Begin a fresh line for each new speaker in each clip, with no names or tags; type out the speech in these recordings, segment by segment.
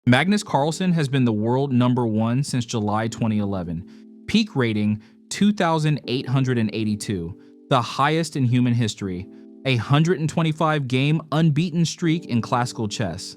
Magnus Carlsen has been the world #1 since July 2011. Peak rating 2,882, the highest in human history. A 125-game unbeaten streak in classical chess.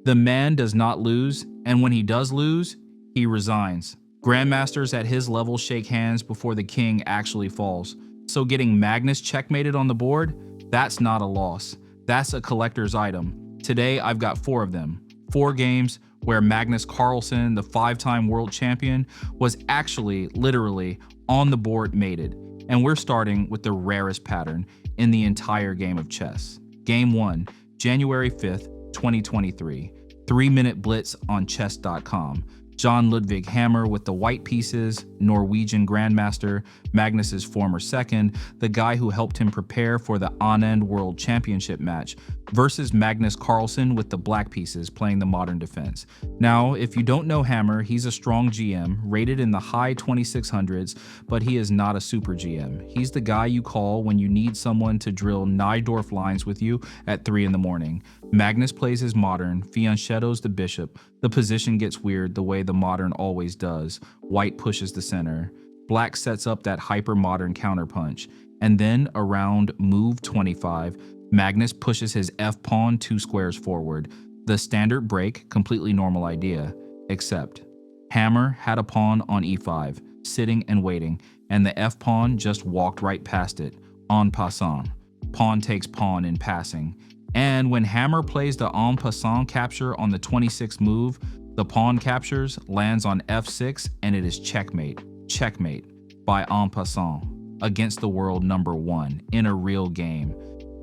The man does not lose, and when he does lose, he resigns. Grandmasters at his level shake hands before the king actually falls. So getting Magnus checkmated on the board, that's not a loss. That's a collector's item. Today, I've got 4 of them. 4 games where Magnus Carlsen, the 5-time world champion, was actually, literally, on the board mated. And we're starting with the rarest pattern in the entire game of chess. Game 1, January 5th, 2023. 3-minute blitz on chess.com. John Ludwig Hammer with the white pieces, Norwegian Grandmaster, Magnus's former second, the guy who helped him prepare for the Anand World Championship match, versus Magnus Carlsen with the black pieces playing the modern defense. Now, if you don't know Hammer, he's a strong GM, rated in the high 2600s, but he is not a super GM. He's the guy you call when you need someone to drill Najdorf lines with you at 3 in the morning. Magnus plays his modern, fianchettos the bishop. The position gets weird the way the modern always does. White pushes the center. Black sets up that hyper-modern counterpunch. And then around move 25, Magnus pushes his f-pawn 2 squares forward. The standard break, completely normal idea. Except, Hammer had a pawn on e5, sitting and waiting, and the f-pawn just walked right past it, en passant. Pawn takes pawn in passing. And when Hammer plays the en passant capture on the 26th move, the pawn captures, lands on f6, and it is checkmate. Checkmate by en passant against the world #1 in a real game.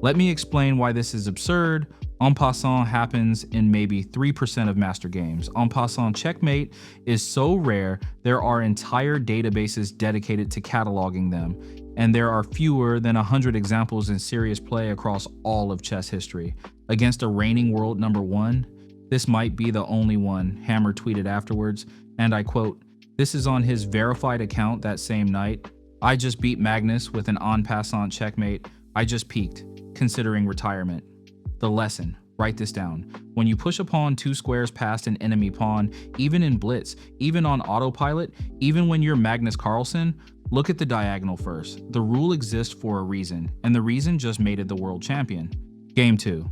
Let me explain why this is absurd. En passant happens in maybe 3% of master games. En passant checkmate is so rare, there are entire databases dedicated to cataloging them, and there are fewer than 100 examples in serious play across all of chess history. Against a reigning world #1, this might be the only one, Hammer tweeted afterwards, and I quote, "This is on his verified account that same night. I just beat Magnus with an en passant checkmate. I just peaked, considering retirement." The lesson, write this down. When you push a pawn 2 squares past an enemy pawn, even in blitz, even on autopilot, even when you're Magnus Carlsen, look at the diagonal first. The rule exists for a reason, and the reason just made it the world champion. Game 2.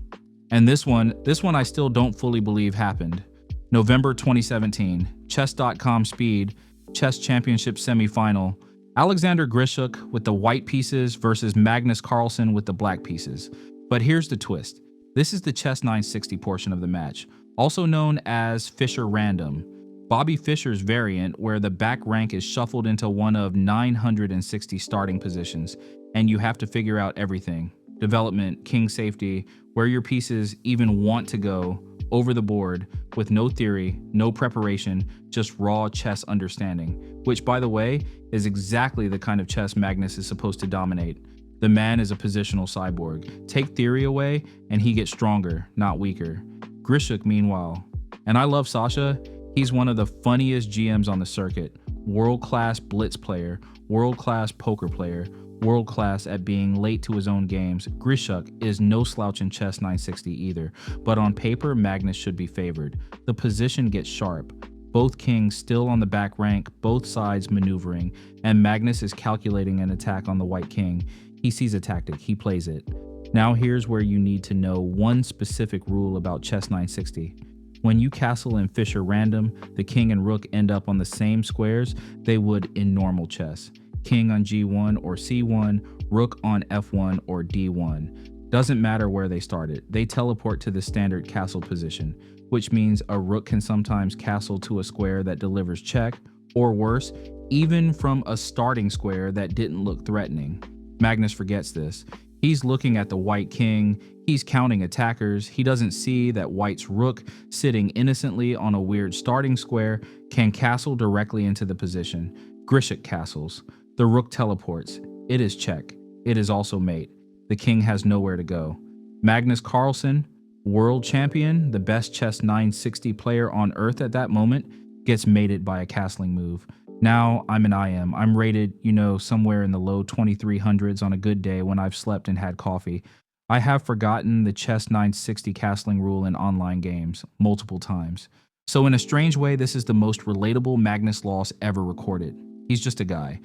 And this one I still don't fully believe happened. November 2017, chess.com speed, chess championship semifinal. Alexander Grishuk with the white pieces versus Magnus Carlsen with the black pieces. But here's the twist. This is the chess 960 portion of the match, also known as Fischer Random. Bobby Fischer's variant, where the back rank is shuffled into one of 960 starting positions, and you have to figure out everything. Development, king safety, where your pieces even want to go, over the board, with no theory, no preparation, just raw chess understanding, which, by the way, is exactly the kind of chess Magnus is supposed to dominate. The man is a positional cyborg. Take theory away, and he gets stronger, not weaker. Grishuk, meanwhile, and I love Sasha, he's one of the funniest GMs on the circuit. World-class blitz player, world-class poker player, world-class at being late to his own games. Grishuk is no slouch in chess 960 either, but on paper, Magnus should be favored. The position gets sharp. Both kings still on the back rank, both sides maneuvering, and Magnus is calculating an attack on the white king. He sees a tactic, he plays it. Now here's where you need to know one specific rule about chess 960. When you castle in Fischer Random, the king and rook end up on the same squares they would in normal chess. King on g1 or c1, rook on f1 or d1. Doesn't matter where they started, they teleport to the standard castle position, which means a rook can sometimes castle to a square that delivers check, or worse, even from a starting square that didn't look threatening. Magnus forgets this. He's looking at the white king, he's counting attackers, he doesn't see that white's rook, sitting innocently on a weird starting square, can castle directly into the position. Grishuk castles. The rook teleports. It is check. It is also mate. The king has nowhere to go. Magnus Carlsen, world champion, the best chess 960 player on earth at that moment, gets mated by a castling move. Now I'm an IM. I'm rated, somewhere in the low 2300s on a good day when I've slept and had coffee. I have forgotten the chess 960 castling rule in online games multiple times. So in a strange way, this is the most relatable Magnus loss ever recorded. He's just a guy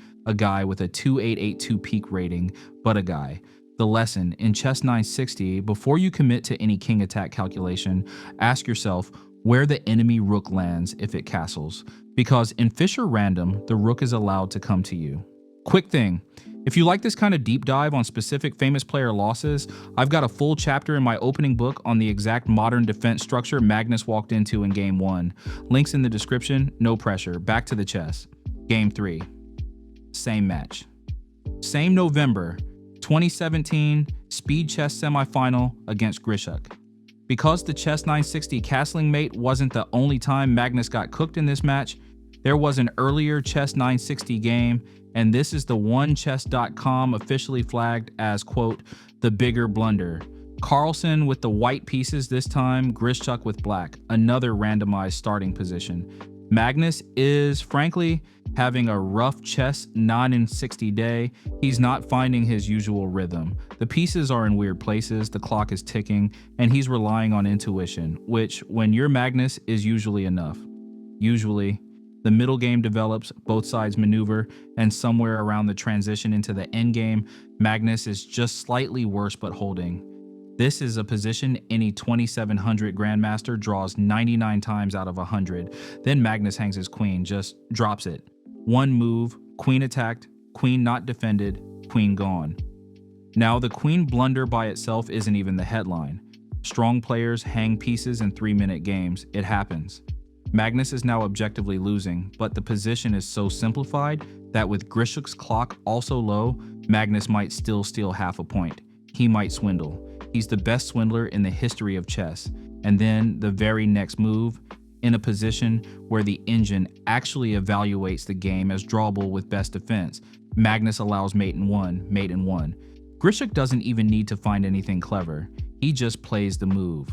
with a 2882 peak rating, but a guy. The lesson in Chess 960, before you commit to any king attack calculation, ask yourself where the enemy rook lands if it castles, because in Fisher Random, the rook is allowed to come to you. Quick thing, if you like this kind of deep dive on specific famous player losses, I've got a full chapter in my opening book on the exact modern defense structure Magnus walked into in Game 1. Links in the description, no pressure. Back to the chess. Game 3. Same match. Same November, 2017 Speed Chess Semifinal against Grishuk. Because the Chess 960 castling mate wasn't the only time Magnus got cooked in this match, there was an earlier Chess 960 game, and this is the one chess.com officially flagged as, quote, the bigger blunder. Carlsen with the white pieces this time, Grishuk with black, another randomized starting position. Magnus is, frankly, having a rough chess 960 day. He's not finding his usual rhythm. The pieces are in weird places, the clock is ticking, and he's relying on intuition, which, when you're Magnus, is usually enough. Usually. The middle game develops, both sides maneuver, and somewhere around the transition into the end game, Magnus is just slightly worse but holding. This is a position any 2700 Grandmaster draws 99 times out of 100. Then Magnus hangs his queen, just drops it. One move, queen attacked, queen not defended, queen gone. Now the queen blunder by itself isn't even the headline. Strong players hang pieces in 3-minute games. It happens. Magnus is now objectively losing, but the position is so simplified that with Grishuk's clock also low, Magnus might still steal half a point. He might swindle. He's the best swindler in the history of chess. And then the very next move, in a position where the engine actually evaluates the game as drawable with best defense, Magnus allows mate in one, mate in one. Grishuk doesn't even need to find anything clever. He just plays the move.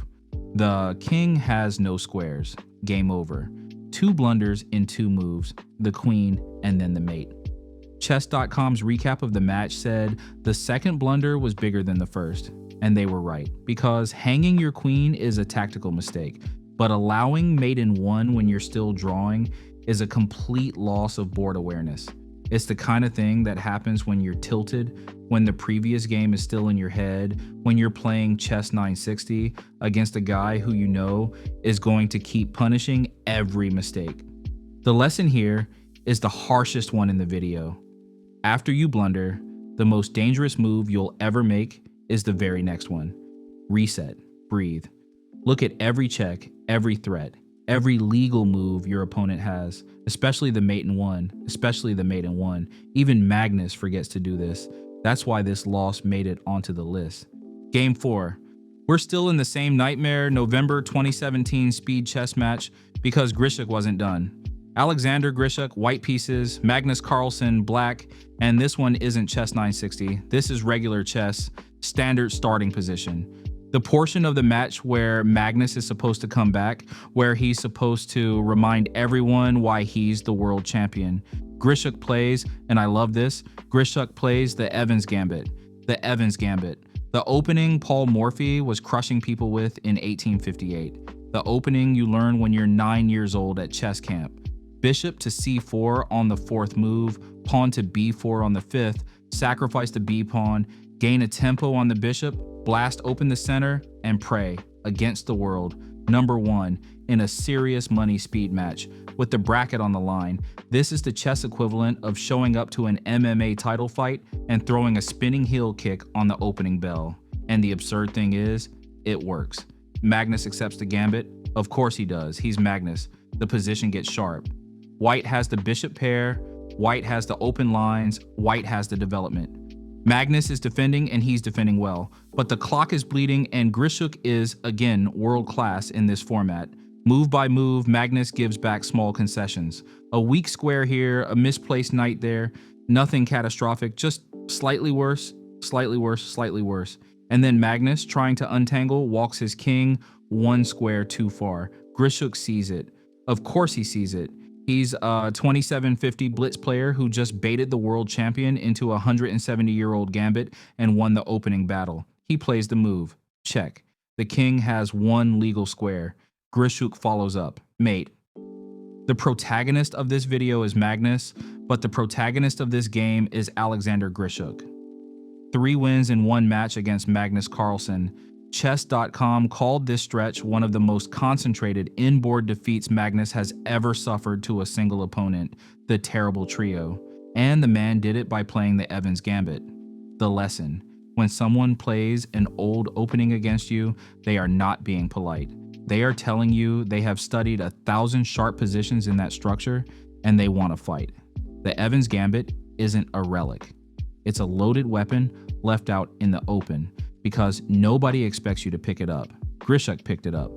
The king has no squares. Game over. 2 blunders in 2 moves, the queen and then the mate. Chess.com's recap of the match said the second blunder was bigger than the first, and they were right, because hanging your queen is a tactical mistake, but allowing mate in one when you're still drawing is a complete loss of board awareness. It's the kind of thing that happens when you're tilted, when the previous game is still in your head, when you're playing Chess 960 against a guy who you know is going to keep punishing every mistake. The lesson here is the harshest one in the video. After you blunder, the most dangerous move you'll ever make is the very next one. Reset, breathe. Look at every check, every threat, every legal move your opponent has, especially the mate in one, Even Magnus forgets to do this. That's why this loss made it onto the list. Game 4. We're still in the same nightmare November 2017 speed chess match because Grishuk wasn't done. Alexander Grishuk, white pieces, Magnus Carlsen, black, and this one isn't Chess 960. This is regular chess, standard starting position. The portion of the match where Magnus is supposed to come back, where he's supposed to remind everyone why he's the world champion. Grishuk plays, and I love this, Grishuk plays the Evans Gambit. The Evans Gambit. The opening Paul Morphy was crushing people with in 1858. The opening you learn when you're 9 years old at chess camp. Bishop to c4 on the 4th move, pawn to b4 on the 5th, sacrifice the b pawn, gain a tempo on the bishop, blast open the center, and pray against the world. Number 1 in a serious money speed match with the bracket on the line. This is the chess equivalent of showing up to an MMA title fight and throwing a spinning heel kick on the opening bell. And the absurd thing is, it works. Magnus accepts the gambit. Of course he does. He's Magnus. The position gets sharp. White has the bishop pair. White has the open lines. White has the development. Magnus is defending, and he's defending well, but the clock is bleeding, and Grishuk is, again, world class in this format. Move by move, Magnus gives back small concessions. A weak square here, a misplaced knight there, nothing catastrophic, just slightly worse, slightly worse, slightly worse. And then Magnus, trying to untangle, walks his king 1 square too far. Grishuk sees it. Of course he sees it. He's a 2750 blitz player who just baited the world champion into a 170-year-old gambit and won the opening battle. He plays the move. Check. The king has 1 legal square. Grishuk follows up. Checkmate. The protagonist of this video is Magnus, but the protagonist of this game is Alexander Grishuk. 3 wins in 1 match against Magnus Carlsen. Chess.com called this stretch one of the most concentrated inboard defeats Magnus has ever suffered to a single opponent, the Terrible Trio. And the man did it by playing the Evans Gambit. The lesson: when someone plays an old opening against you, they are not being polite. They are telling you they have studied 1,000 sharp positions in that structure and they want to fight. The Evans Gambit isn't a relic. It's a loaded weapon left out in the open because nobody expects you to pick it up. Grishuk picked it up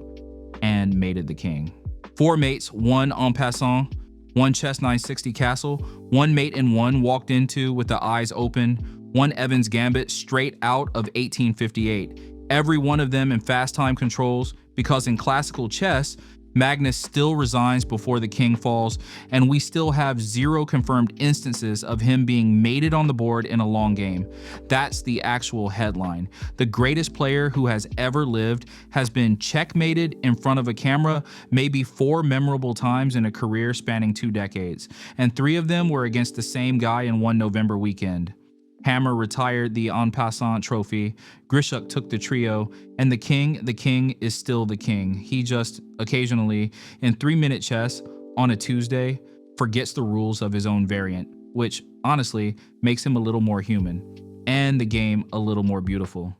and mated the king. 4 mates, 1 en passant, 1 chess 960 castle, 1 mate in 1 walked into with the eyes open, 1 Evans Gambit straight out of 1858. Every one of them in fast time controls, because in classical chess, Magnus still resigns before the king falls, and we still have 0 confirmed instances of him being mated on the board in a long game. That's the actual headline. The greatest player who has ever lived has been checkmated in front of a camera maybe 4 memorable times in a career spanning 2 decades, and 3 of them were against the same guy in one November weekend. Hammer retired the en passant trophy, Grishuk took the trio, and the king is still the king. He just occasionally, in 3-minute chess on a Tuesday, forgets the rules of his own variant, which honestly makes him a little more human, and the game a little more beautiful.